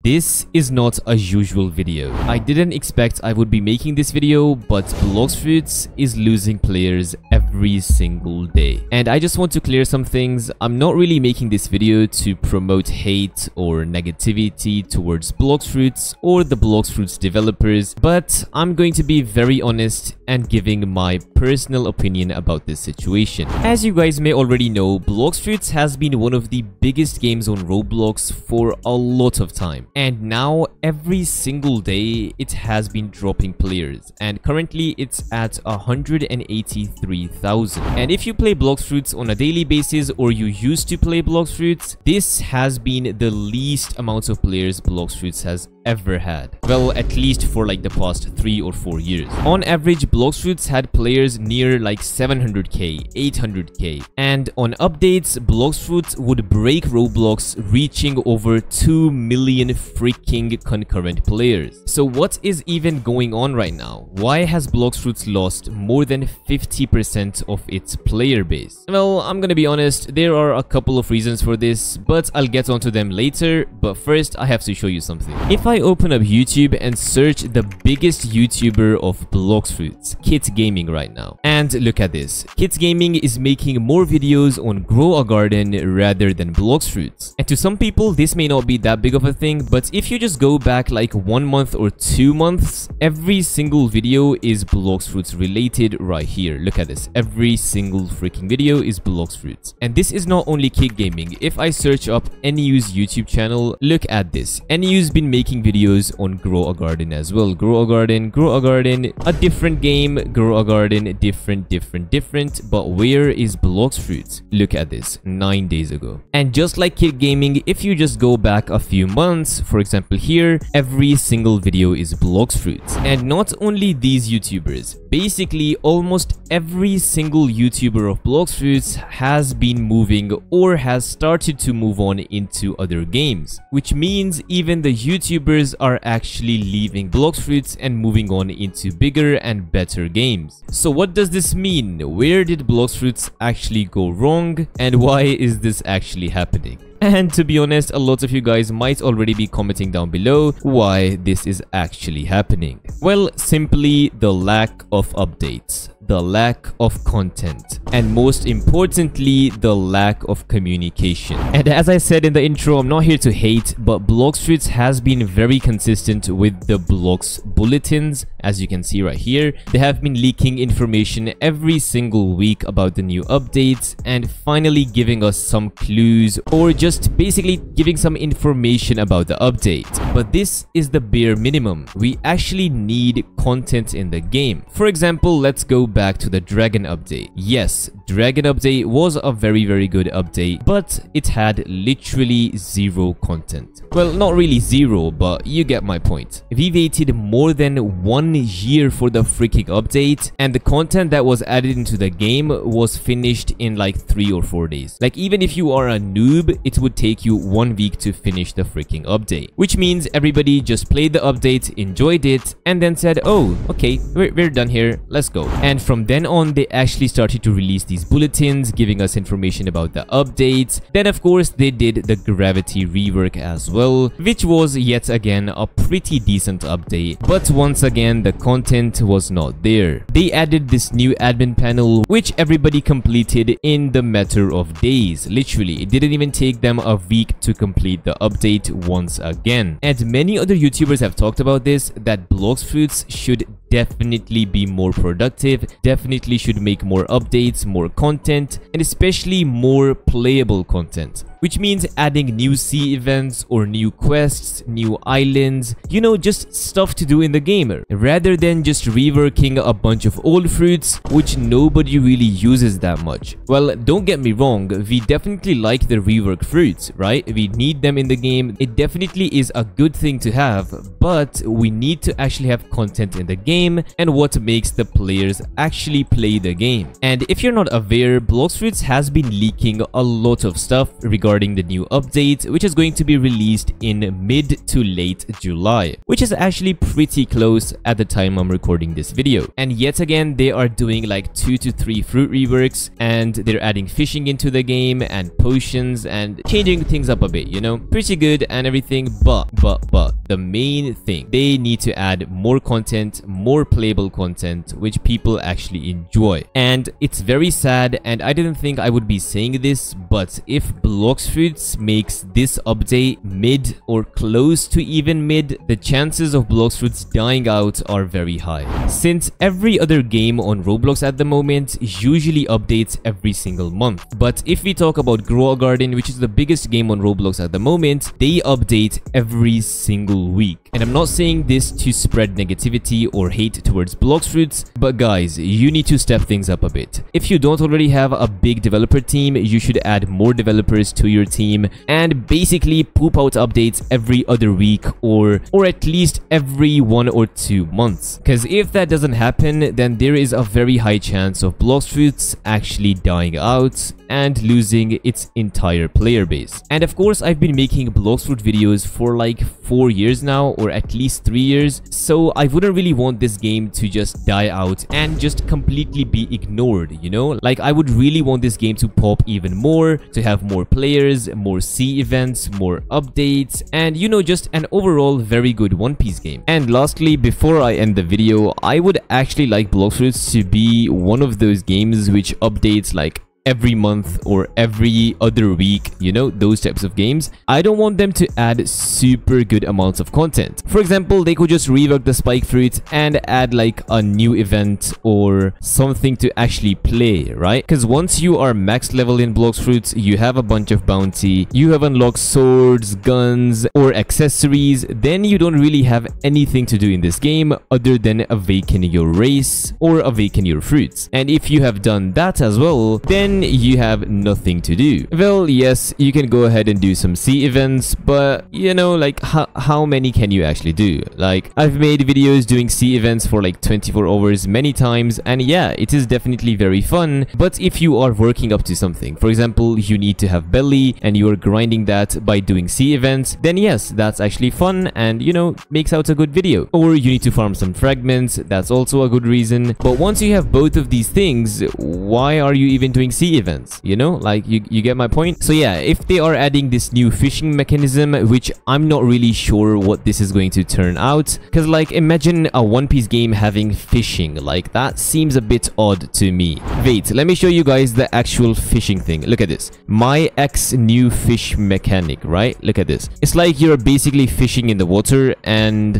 This is not a usual video. I didn't expect I would be making this video, but Blox is losing players every single day. And I just want to clear some things. I'm not really making this video to promote hate or negativity towards Blox or the Blox developers, but I'm going to be very honest and giving my personal opinion about this situation. As you guys may already know, Blox has been one of the biggest games on Roblox for a lot of time. And now every single day it has been dropping players, and currently it's at 183,000. And if you play Blox on a daily basis, or you used to play Blox, this has been the least amount of players Blox has ever had. Well, at least for like the past 3 or 4 years. On average, Blox had players near like 700k, 800k, and on updates, Blox would break Roblox, reaching over 2 million freaking concurrent players. So what is even going on right now? Why has Blox lost more than 50% of its player base? Well, I'm gonna be honest, there are a couple of reasons for this, but I'll get onto them later. But first, I have to show you something. If I open up YouTube and search the biggest YouTuber of Blox, Kit Gaming right now, and look at this. Kit Gaming is making more videos on Grow a Garden rather than Blox. And to some people, this may not be that big of a thing, but if you just go back like 1 month or 2 months, every single video is Blox related right here. Look at this. Every single freaking video is Blox. And this is not only Kit Gaming. If I search up NU's YouTube channel, look at this. NU's been making videos on Grow a Garden as well. Grow a Garden, a different game, Grow a Garden, different. But where is Blox? Look at this, 9 days ago. And just like Kit Gaming, if you just go back a few months, for example here, every single video is Blox. And not only these YouTubers, basically almost every single YouTuber of Blox has been moving or has started to move on into other games, which means even the YouTubers are actually leaving Blox and moving on into bigger and better games. So what does this mean? Where did Blox actually go wrong, and why is this actually happening? And to be honest, a lot of you guys might already be commenting down below why this is actually happening. Well, simply the lack of updates, the lack of content, and most importantly, the lack of communication. And as I said in the intro, I'm not here to hate, but Blox has been very consistent with the Blox bulletins. As you can see right here, they have been leaking information every single week about the new updates and finally giving us some clues, or just basically giving some information about the update. But this is the bare minimum. We actually need content in the game. For example, let's go back to the Dragon update. Yes, Dragon update was a very good update, but it had literally zero content. Well, not really zero, but you get my point. We waited more than 1 year for the freaking update, and the content that was added into the game was finished in like 3 or 4 days. Like, even if you are a noob, it would take you 1 week to finish the freaking update, which means everybody just played the update, enjoyed it, and then said, oh, okay, we're done here, let's go. And from then on, they actually started to release these bulletins giving us information about the updates. Then of course they did the gravity rework as well, which was yet again a pretty decent update, but once again the content was not there. They added this new admin panel, which everybody completed in the matter of days. Literally, it didn't even take them a week to complete the update once again. And many other YouTubers have talked about this, that Blox should definitely be more productive, definitely should make more updates, more content, and especially more playable content. Which means adding new sea events or new quests, new islands, you know, just stuff to do in the game, rather than just reworking a bunch of old fruits, which nobody really uses that much. Well, don't get me wrong, we definitely like the rework fruits, right? We need them in the game. It definitely is a good thing to have, but we need to actually have content in the game and what makes the players actually play the game. And if you're not aware, Blox has been leaking a lot of stuff regarding regarding the new update, which is going to be released in mid to late July, which is actually pretty close at the time I'm recording this video. And yet again, they are doing like 2 to 3 fruit reworks, and they're adding fishing into the game and potions and changing things up a bit, you know, pretty good and everything. But the main thing, they need to add more content, more playable content, which people actually enjoy. And it's very sad, and I didn't think I would be saying this, but if Blox Fruits makes this update mid or close to even mid, the chances of Blox Fruits dying out are very high, since every other game on Roblox at the moment usually updates every single month. But if we talk about Grow a Garden, which is the biggest game on Roblox at the moment, they update every single week. And I'm not saying this to spread negativity or hate towards Blox Fruits, but guys, you need to step things up a bit. If you don't already have a big developer team, you should add more developers to your team and basically poop out updates every other week, or at least every 1 or 2 months. Because if that doesn't happen, then there is a very high chance of Blox Fruits actually dying out and losing its entire player base. And of course, I've been making Blox Fruit videos for like 4 years now, or at least 3 years, so I wouldn't really want this game to just die out and just completely be ignored, you know? Like, I would really want this game to pop even more, to have more players, more sea events, more updates, and you know, just an overall very good One Piece game. And lastly, before I end the video, I would actually like Blox Fruits to be one of those games which updates like every month or every other week, you know, those types of games. I don't want them to add super good amounts of content. For example, they could just rework the spike fruit and add like a new event or something to actually play, right? Because once you are max level in Blox Fruits, you have a bunch of bounty, you have unlocked swords, guns, or accessories, then you don't really have anything to do in this game other than awaken your race or awaken your fruits. And if you have done that as well, then you have nothing to do. Well, yes, you can go ahead and do some sea events, but you know, like how many can you actually do? Like, I've made videos doing sea events for like 24 hours many times, and yeah, it is definitely very fun. But if you are working up to something, for example, you need to have belly and you are grinding that by doing sea events, then yes, that's actually fun and, you know, makes out a good video. Or you need to farm some fragments, that's also a good reason. But once you have both of these things, why are you even doing sea events? You know, like, you get my point? So yeah, if they are adding this new fishing mechanism, which I'm not really sure what this is going to turn out, because like, imagine a One Piece game having fishing, like that seems a bit odd to me. Wait, let me show you guys the actual fishing thing. Look at this, my X new fish mechanic, right? Look at this. It's like you're basically fishing in the water, and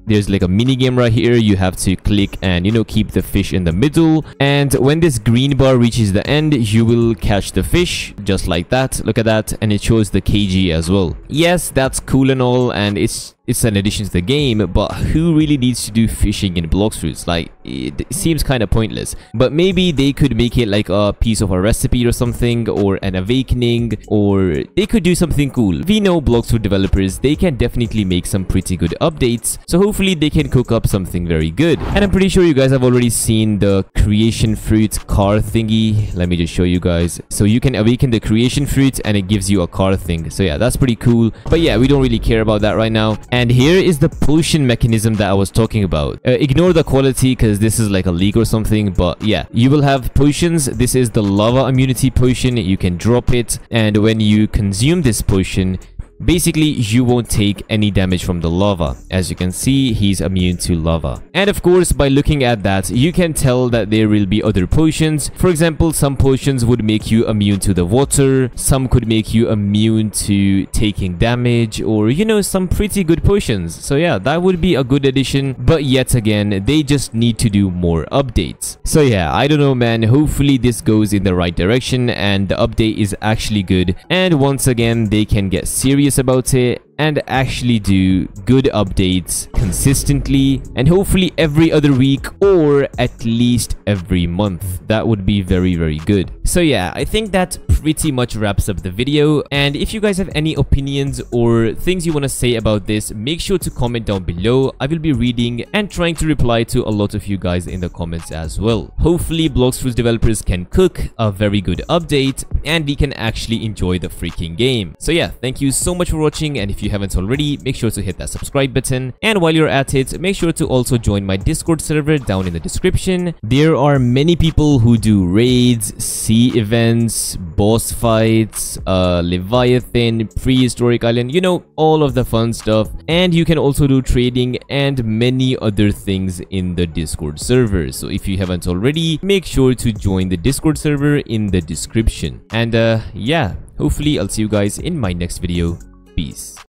there's like a mini game right here. You have to click and, you know, keep the fish in the middle, and when this green bar reaches the end, you will catch the fish just like that. Look at that, and it shows the kg as well. Yes, that's cool and all, and it's an addition to the game, but who really needs to do fishing in Blox Fruits? Like, it seems kind of pointless. But maybe they could make it like a piece of a recipe or something, or an awakening, or they could do something cool. We know Blox Fruit developers, they can definitely make some pretty good updates, so hopefully they can cook up something very good. And I'm pretty sure you guys have already seen the creation fruit car thingy. Let me just show you guys. So you can awaken the creation fruit and it gives you a car thing. So yeah, that's pretty cool. But yeah, we don't really care about that right now. And here is the potion mechanism that I was talking about. Ignore the quality because this is like a leak or something, but yeah, you will have potions. This is the lava immunity potion. You can drop it, and when you consume this potion, basically, you won't take any damage from the lava. As you can see, he's immune to lava. And of course, by looking at that, you can tell that there will be other potions. For example, some potions would make you immune to the water. Some could make you immune to taking damage, or, you know, some pretty good potions. So yeah, that would be a good addition. But yet again, they just need to do more updates. So yeah, I don't know, man. Hopefully this goes in the right direction and the update is actually good. And once again, they can get serious about it and actually do good updates consistently, and hopefully every other week or at least every month. That would be very, very good. So yeah, I think that pretty much wraps up the video. And if you guys have any opinions or things you want to say about this, make sure to comment down below. I will be reading and trying to reply to a lot of you guys in the comments as well. Hopefully Blox Fruits developers can cook a very good update and we can actually enjoy the freaking game. So yeah, thank you so much for watching, and if you haven't already, make sure to hit that subscribe button. And while you're at it, make sure to also join my Discord server down in the description. There are many people who do raids, sea events, boss fights, Leviathan, prehistoric island, you know, all of the fun stuff. And you can also do trading and many other things in the Discord server. So if you haven't already, make sure to join the Discord server in the description. And yeah, hopefully I'll see you guys in my next video. Peace.